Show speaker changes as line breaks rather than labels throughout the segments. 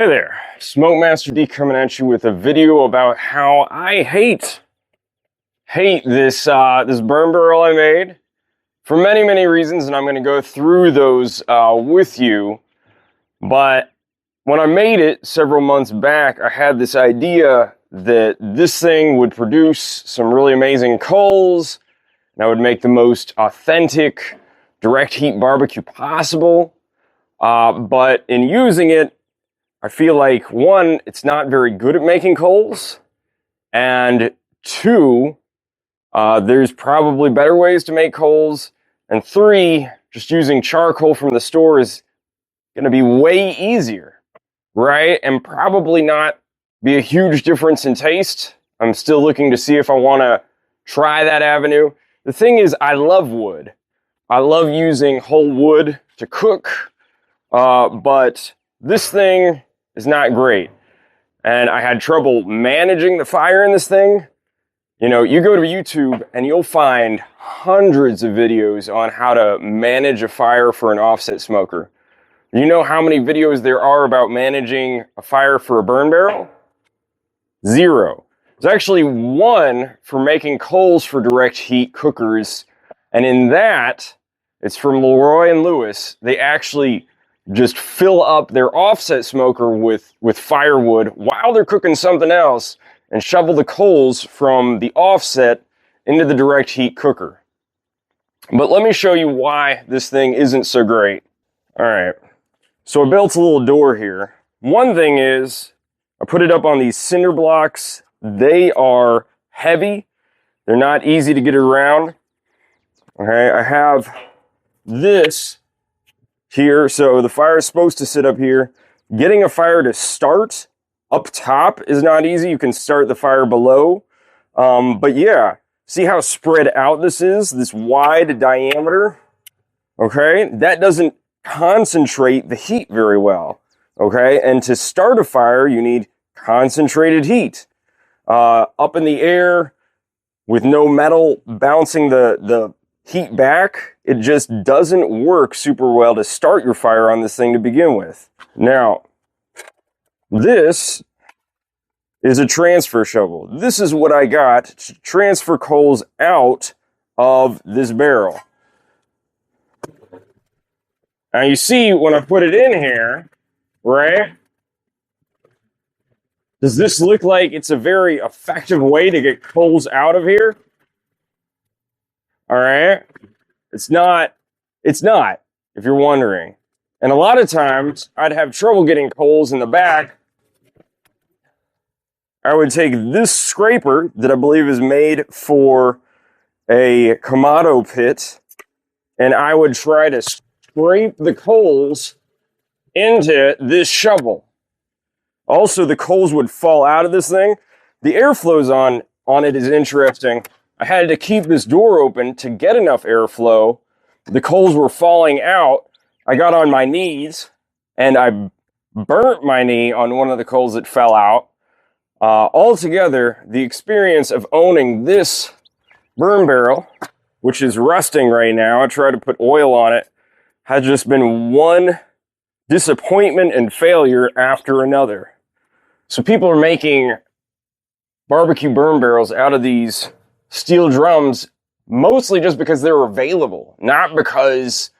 Hey there, Smoke Master D coming at you with a video about how I hate this this burn barrel I made for many reasons, and I'm going to go through those with you. But when I made it several months back, I had this idea that this thing would produce some really amazing coals, and I would make the most authentic direct heat barbecue possible. But in using it, I feel like, one, it's not very good at making coals, and two, there's probably better ways to make coals, and three, just using charcoal from the store is going to be way easier, right? And probably not be a huge difference in taste. I'm still looking to see if I want to try that avenue. The thing is, I love wood. I love using whole wood to cook, but this thing is not great. And I had trouble managing the fire in this thing. You know, you go to YouTube and you'll find hundreds of videos on how to manage a fire for an offset smoker. You know how many videos there are about managing a fire for a burn barrel? Zero. There's actually one for making coals for direct heat cookers. And in that, it's from Leroy and Lewis. They actually just fill up their offset smoker with firewood while they're cooking something else and shovel the coals from the offset into the direct heat cooker. But let me show you why this thing isn't so great. All right, so I built a little door here. One thing is, I put it up on these cinder blocks. They are heavy. They're not easy to get around. Okay, I have this here, so the fire is supposed to sit up here. Getting a fire to start up top is not easy. You can start the fire below. But yeah, see how spread out this is? This wide diameter, okay? That doesn't concentrate the heat very well, okay? And to start a fire, you need concentrated heat. Up in the air with no metal bouncing the heat back, it just doesn't work super well to start your fire on this thing to begin with. Now, this is a transfer shovel. This is what I got to transfer coals out of this barrel. Now you see when I put it in here, right? Does this look like it's a very effective way to get coals out of here? All right. It's not, if you're wondering. And a lot of times I'd have trouble getting coals in the back. I would take this scraper that I believe is made for a Kamado pit, and I would try to scrape the coals into this shovel. Also, the coals would fall out of this thing. The airflows on it is interesting. I had to keep this door open to get enough airflow. The coals were falling out. I got on my knees and I burnt my knee on one of the coals that fell out. Altogether, the experience of owning this burn barrel, which is rusting right now, I tried to put oil on it, has just been one disappointment and failure after another. So people are making barbecue burn barrels out of these steel drums mostly just because they're available, not because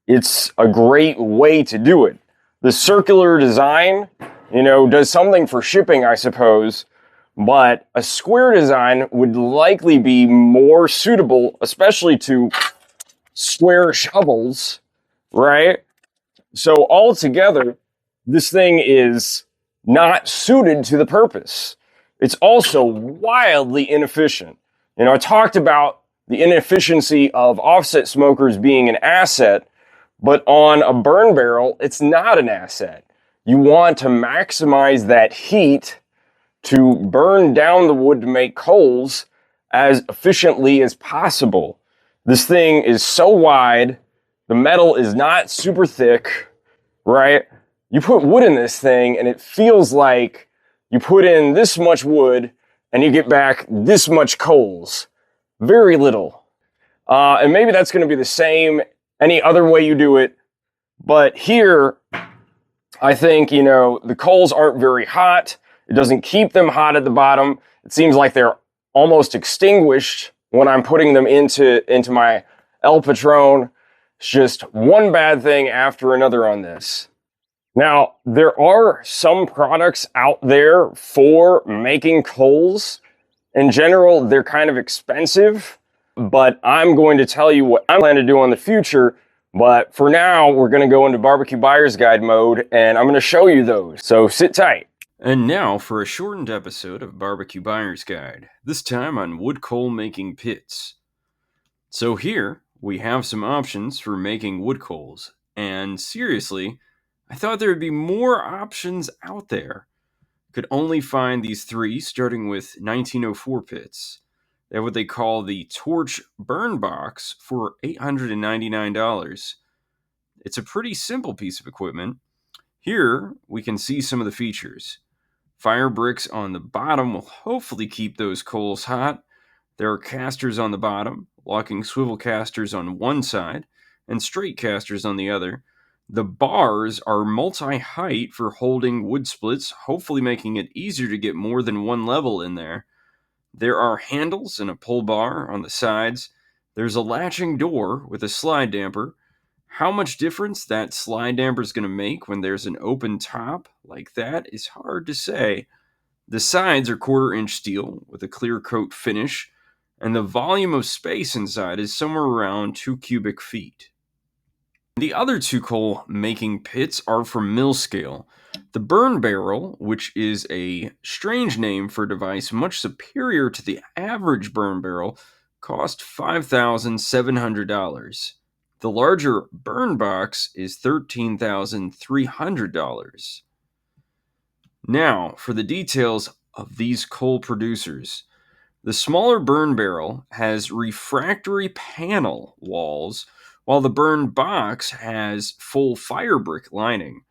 it's a great way to do it. The circular design, you know, does something for shipping, I suppose, but a square design would likely be more suitable, especially to square shovels, right? So altogether, this thing is not suited to the purpose. It's also wildly inefficient. You know, I talked about the inefficiency of offset smokers being an asset, but on a burn barrel, it's not an asset. You want to maximize that heat to burn down the wood to make coals as efficiently as possible. This thing is so wide, the metal is not super thick, right? You put wood in this thing and it feels like you put in this much wood and you get back this much coals. Very little. And maybe that's going to be the same any other way you do it. But here, I think, you know, the coals aren't very hot. It doesn't keep them hot at the bottom. It seems like they're almost extinguished when I'm putting them into my El Patron. It's just one bad thing after another on this. Now, there are some products out there for making coals. In general, they're kind of expensive, but I'm going to tell you what I plan to do in the future. But for now, we're going to go into barbecue buyer's guide mode, and I'm going to show you those. So sit tight.
And now for a shortened episode of Barbecue Buyer's Guide, this time on wood coal making pits. So here, we have some options for making wood coals, and seriously, I thought there would be more options out there. Could only find these three, starting with 1904 pits. They have what they call the Torch Burn Box for $899. It's a pretty simple piece of equipment. Here, we can see some of the features. Fire bricks on the bottom will hopefully keep those coals hot. There are casters on the bottom, locking swivel casters on one side and straight casters on the other. The bars are multi-height for holding wood splits, hopefully making it easier to get more than one level in there. There are handles and a pull bar on the sides. There's a latching door with a slide damper. How much difference that slide damper is going to make when there's an open top like that is hard to say. The sides are 1/4-inch steel with a clear coat finish, and the volume of space inside is somewhere around 2 cubic feet. The other two coal making pits are from mill scale. The burn barrel, which is a strange name for a device much superior to the average burn barrel, cost $5,700. The larger burn box is $13,300. Now, for the details of these coal producers. The smaller burn barrel has refractory panel walls, while the burn box has full fire brick lining.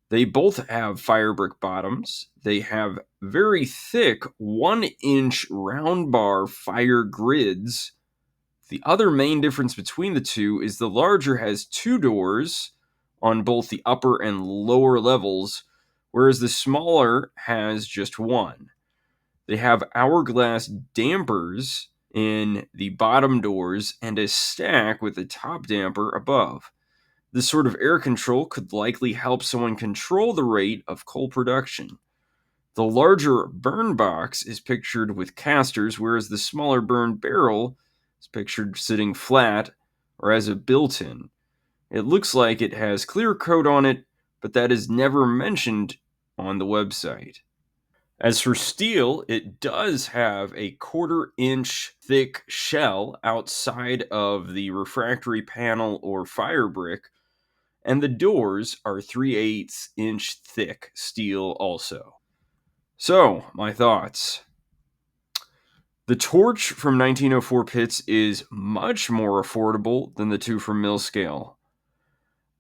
They both have fire brick bottoms. They have very thick 1-inch round bar fire grids. The other main difference between the two is the larger has 2 doors on both the upper and lower levels, whereas the smaller has just one. They have hourglass dampers in the bottom doors and a stack with a top damper above. This sort of air control could likely help someone control the rate of coal production. The larger burn box is pictured with casters, whereas the smaller burn barrel is pictured sitting flat or as a built-in. It looks like it has clear coat on it, but that is never mentioned on the website. As for steel, it does have a 1/4-inch thick shell outside of the refractory panel or fire brick, and the doors are 3/8 inch thick steel also. So, my thoughts. The Torch from 1904 pits is much more affordable than the two from mill scale.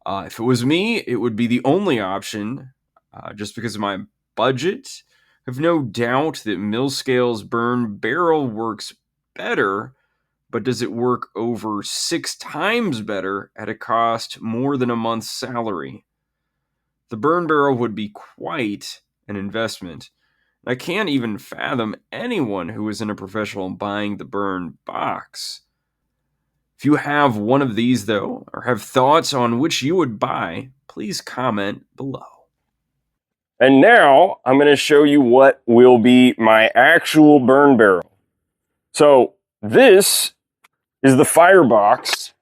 If it was me, it would be the only option, just because of my budget. I have no doubt that mill scale's burn barrel works better, but does it work over 6 times better at a cost more than a month's salary? The burn barrel would be quite an investment. I can't even fathom anyone who isn't a professional buying the burn box. If you have one of these, though, or have thoughts on which you would buy, please comment below.
And now I'm going to show you what will be my actual burn barrel. So this is the firebox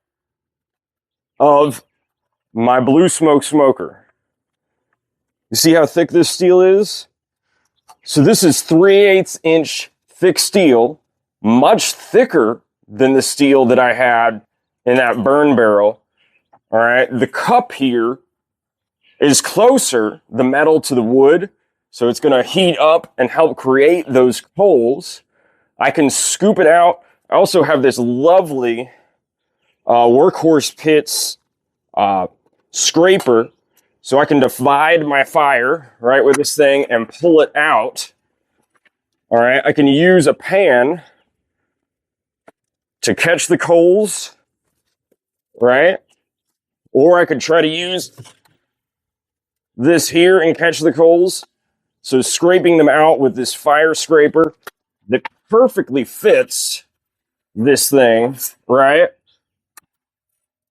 of my blue smoke smoker. You see how thick this steel is? So this is 3/8 inch thick steel, much thicker than the steel that I had in that burn barrel. All right, the cup here is closer, the metal to the wood, so it's going to heat up and help create those coals. I can scoop it out. I also have this lovely Workhorse Pits scraper, so I can divide my fire, right, with this thing and pull it out. All right, I can use a pan to catch the coals, right? Or I could try to use this here and catch the coals. So scraping them out with this fire scraper that perfectly fits this thing, right?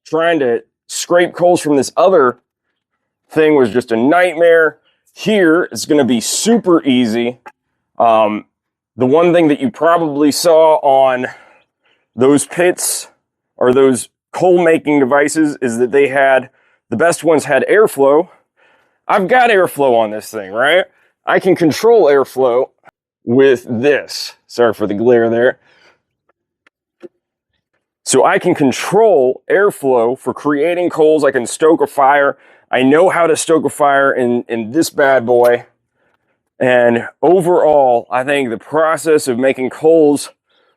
Trying to scrape coals from this other thing was just a nightmare. Here, it's going to be super easy. The one thing that you probably saw on those pits or those coal making devices is that they had, the best ones had airflow. I've got airflow on this thing, right? I can control airflow with this. Sorry for the glare there. So I can control airflow for creating coals. I can stoke a fire. I know how to stoke a fire in this bad boy. And overall, I think the process of making coals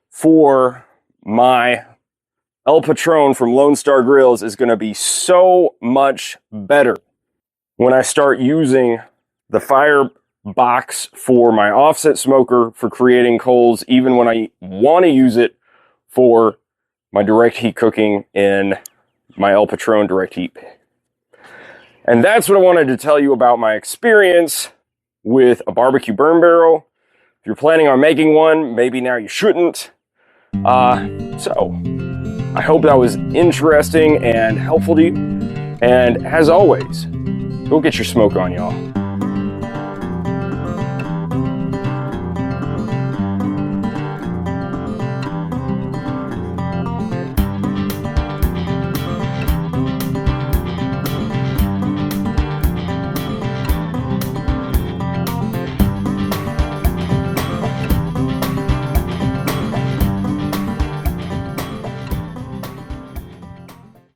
for my El Patron from Lone Star Grillz is going to be so much better when I start using the fire box for my offset smoker for creating coals, even when I want to use it for my direct heat cooking in my El Patron direct heat. And that's what I wanted to tell you about my experience with a barbecue burn barrel. If you're planning on making one, maybe now you shouldn't. So I hope that was interesting and helpful to you. And as always, go get your smoke on, y'all.